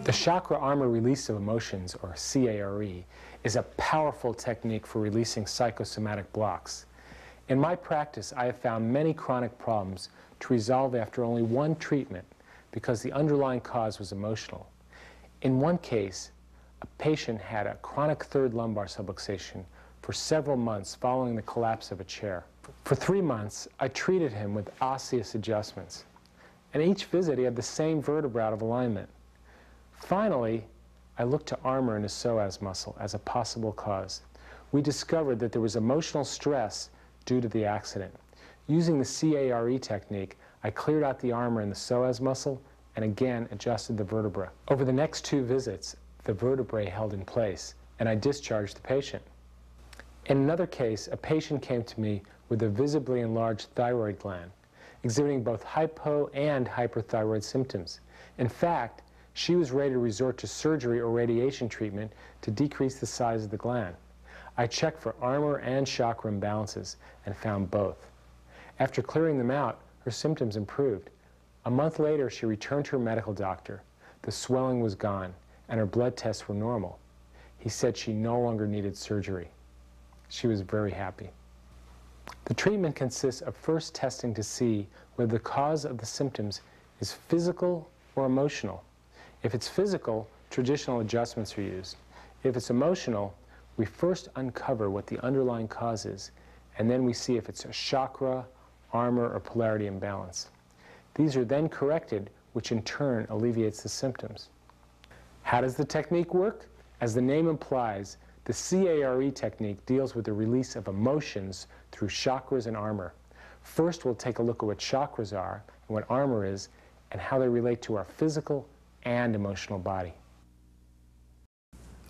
The chakra armor release of emotions, or CARE, is a powerful technique for releasing psychosomatic blocks. In my practice, I have found many chronic problems to resolve after only one treatment because the underlying cause was emotional. In one case, a patient had a chronic third lumbar subluxation for several months following the collapse of a chair. For 3 months, I treated him with osseous adjustments. And each visit, he had the same vertebra out of alignment. Finally, I looked to armor in his psoas muscle as a possible cause. We discovered that there was emotional stress due to the accident. Using the CARE technique, I cleared out the armor in the psoas muscle and again adjusted the vertebra. Over the next 2 visits, the vertebrae held in place, and I discharged the patient. In another case, a patient came to me with a visibly enlarged thyroid gland, exhibiting both hypo and hyperthyroid symptoms. In fact, she was ready to resort to surgery or radiation treatment to decrease the size of the gland. I checked for armor and chakra imbalances and found both. After clearing them out, her symptoms improved. A month later, she returned to her medical doctor. The swelling was gone, and her blood tests were normal. He said she no longer needed surgery. She was very happy. The treatment consists of first testing to see whether the cause of the symptoms is physical or emotional. If it's physical, traditional adjustments are used. If it's emotional, we first uncover what the underlying cause is, and then we see if it's a chakra, armor, or polarity imbalance. These are then corrected, which in turn alleviates the symptoms. How does the technique work? As the name implies, the CARE technique deals with the release of emotions through chakras and armor. First, we'll take a look at what chakras are and what armor is, and how they relate to our physical and emotional body.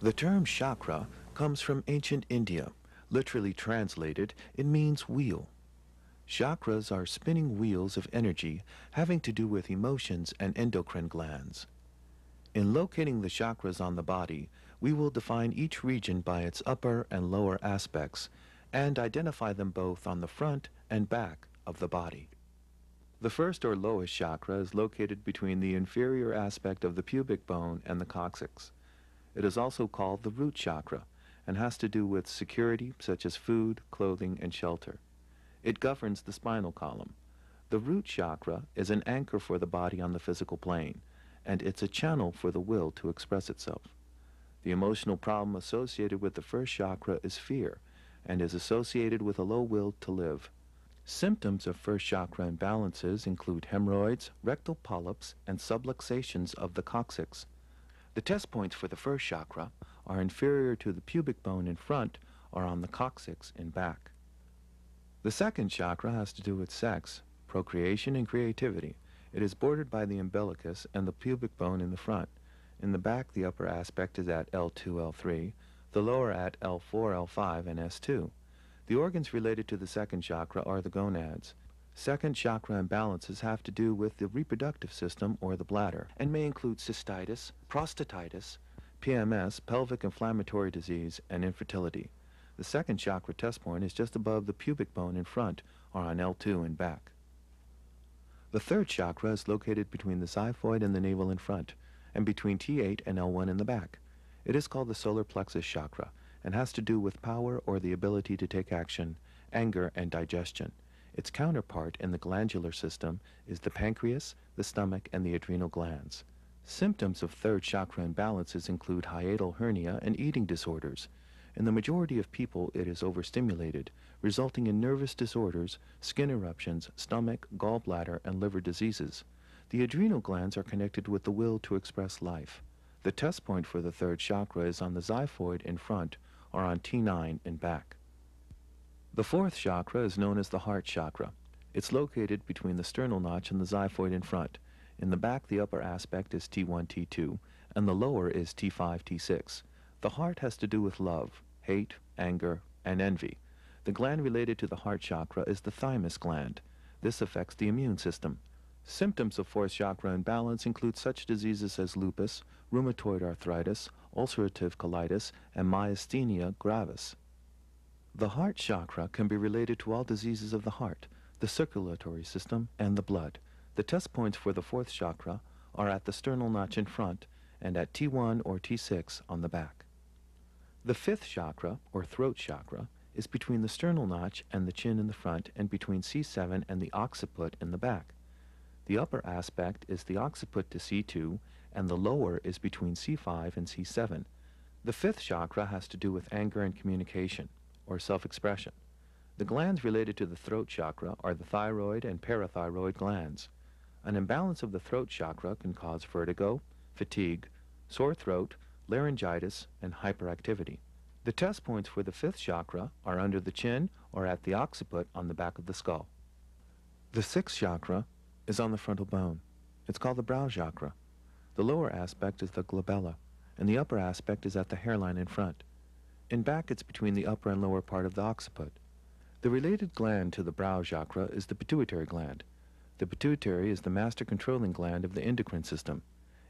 The term chakra comes from ancient India. Literally translated, it means wheel. Chakras are spinning wheels of energy having to do with emotions and endocrine glands. In locating the chakras on the body, we will define each region by its upper and lower aspects and identify them both on the front and back of the body. The first or lowest chakra is located between the inferior aspect of the pubic bone and the coccyx. It is also called the root chakra and has to do with security such as food, clothing, and shelter. It governs the spinal column. The root chakra is an anchor for the body on the physical plane, and it's a channel for the will to express itself. The emotional problem associated with the first chakra is fear and is associated with a low will to live. Symptoms of first chakra imbalances include hemorrhoids, rectal polyps, and subluxations of the coccyx. The test points for the first chakra are inferior to the pubic bone in front or on the coccyx in back. The second chakra has to do with sex, procreation, and creativity. It is bordered by the umbilicus and the pubic bone in the front. In the back, the upper aspect is at L2, L3, the lower at L4, L5, and S2. The organs related to the second chakra are the gonads. Second chakra imbalances have to do with the reproductive system or the bladder and may include cystitis, prostatitis, PMS, pelvic inflammatory disease, and infertility. The second chakra test point is just above the pubic bone in front or on L2 in back. The third chakra is located between the xiphoid and the navel in front and between T8 and L1 in the back. It is called the solar plexus chakra and has to do with power or the ability to take action, anger, and digestion. Its counterpart in the glandular system is the pancreas, the stomach, and the adrenal glands. Symptoms of third chakra imbalances include hiatal hernia and eating disorders. In the majority of people, it is overstimulated, resulting in nervous disorders, skin eruptions, stomach, gallbladder, and liver diseases. The adrenal glands are connected with the will to express life. The test point for the third chakra is on the xiphoid in front or on T9 in back. The fourth chakra is known as the heart chakra. It's located between the sternal notch and the xiphoid in front. In the back, the upper aspect is T1, T2, and the lower is T5, T6. The heart has to do with love, hate, anger, and envy. The gland related to the heart chakra is the thymus gland. This affects the immune system. Symptoms of fourth chakra imbalance include such diseases as lupus, rheumatoid arthritis, ulcerative colitis, and myasthenia gravis. The heart chakra can be related to all diseases of the heart, the circulatory system, and the blood. The test points for the fourth chakra are at the sternal notch in front and at T1 or T6 on the back. The fifth chakra, or throat chakra, is between the sternal notch and the chin in the front and between C7 and the occiput in the back. The upper aspect is the occiput to C2 and the lower is between C5 and C7. The fifth chakra has to do with anger and communication, or self-expression. The glands related to the throat chakra are the thyroid and parathyroid glands. An imbalance of the throat chakra can cause vertigo, fatigue, sore throat, laryngitis, and hyperactivity. The test points for the fifth chakra are under the chin or at the occiput on the back of the skull. The sixth chakra is on the frontal bone. It's called the brow chakra. The lower aspect is the glabella, and the upper aspect is at the hairline in front. In back, it's between the upper and lower part of the occiput. The related gland to the brow chakra is the pituitary gland. The pituitary is the master controlling gland of the endocrine system.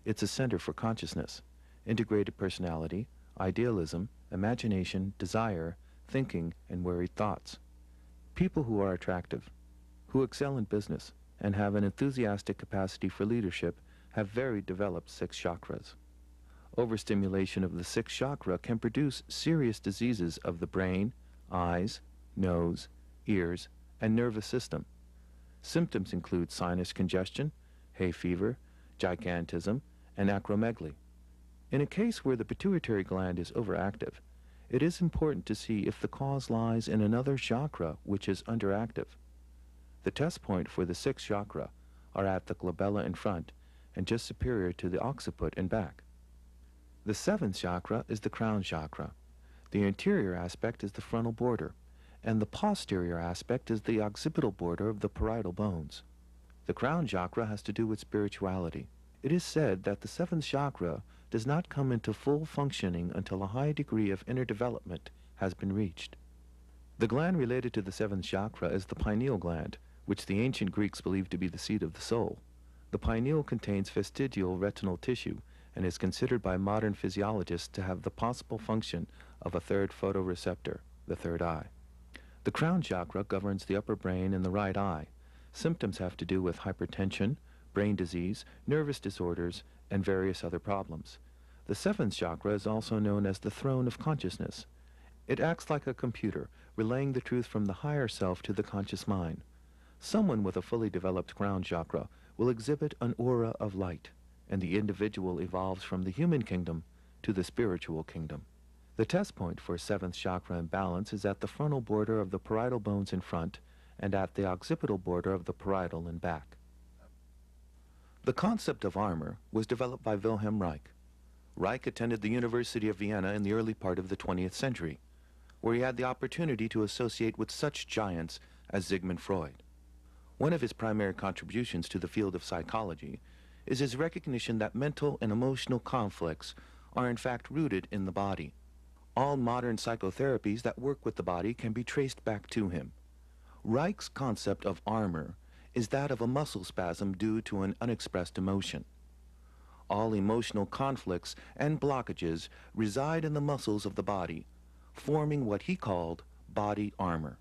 It's a center for consciousness, integrated personality, idealism, imagination, desire, thinking, and worried thoughts. People who are attractive, who excel in business, and have an enthusiastic capacity for leadership have very developed six chakras. Overstimulation of the sixth chakra can produce serious diseases of the brain, eyes, nose, ears, and nervous system. Symptoms include sinus congestion, hay fever, gigantism, and acromegaly. In a case where the pituitary gland is overactive, it is important to see if the cause lies in another chakra which is underactive. The test point for the sixth chakra are at the glabella in front and just superior to the occiput in back. The seventh chakra is the crown chakra. The interior aspect is the frontal border, and the posterior aspect is the occipital border of the parietal bones. The crown chakra has to do with spirituality. It is said that the seventh chakra does not come into full functioning until a high degree of inner development has been reached. The gland related to the seventh chakra is the pineal gland, which the ancient Greeks believed to be the seat of the soul. The pineal contains fastigial retinal tissue and is considered by modern physiologists to have the possible function of a third photoreceptor, the third eye. The crown chakra governs the upper brain and the right eye. Symptoms have to do with hypertension, brain disease, nervous disorders, and various other problems. The seventh chakra is also known as the throne of consciousness. It acts like a computer, relaying the truth from the higher self to the conscious mind. Someone with a fully developed crown chakra will exhibit an aura of light, and the individual evolves from the human kingdom to the spiritual kingdom. The test point for seventh chakra imbalance is at the frontal border of the parietal bones in front and at the occipital border of the parietal in back. The concept of armor was developed by Wilhelm Reich. Reich attended the University of Vienna in the early part of the 20th century, where he had the opportunity to associate with such giants as Sigmund Freud. One of his primary contributions to the field of psychology is his recognition that mental and emotional conflicts are in fact rooted in the body. All modern psychotherapies that work with the body can be traced back to him. Reich's concept of armor is that of a muscle spasm due to an unexpressed emotion. All emotional conflicts and blockages reside in the muscles of the body, forming what he called body armor.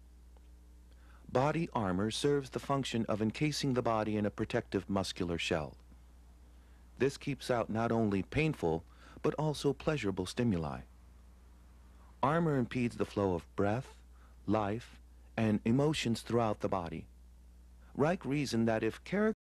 Body armor serves the function of encasing the body in a protective muscular shell. This keeps out not only painful, but also pleasurable stimuli. Armor impedes the flow of breath, life, and emotions throughout the body. Reich reasoned that if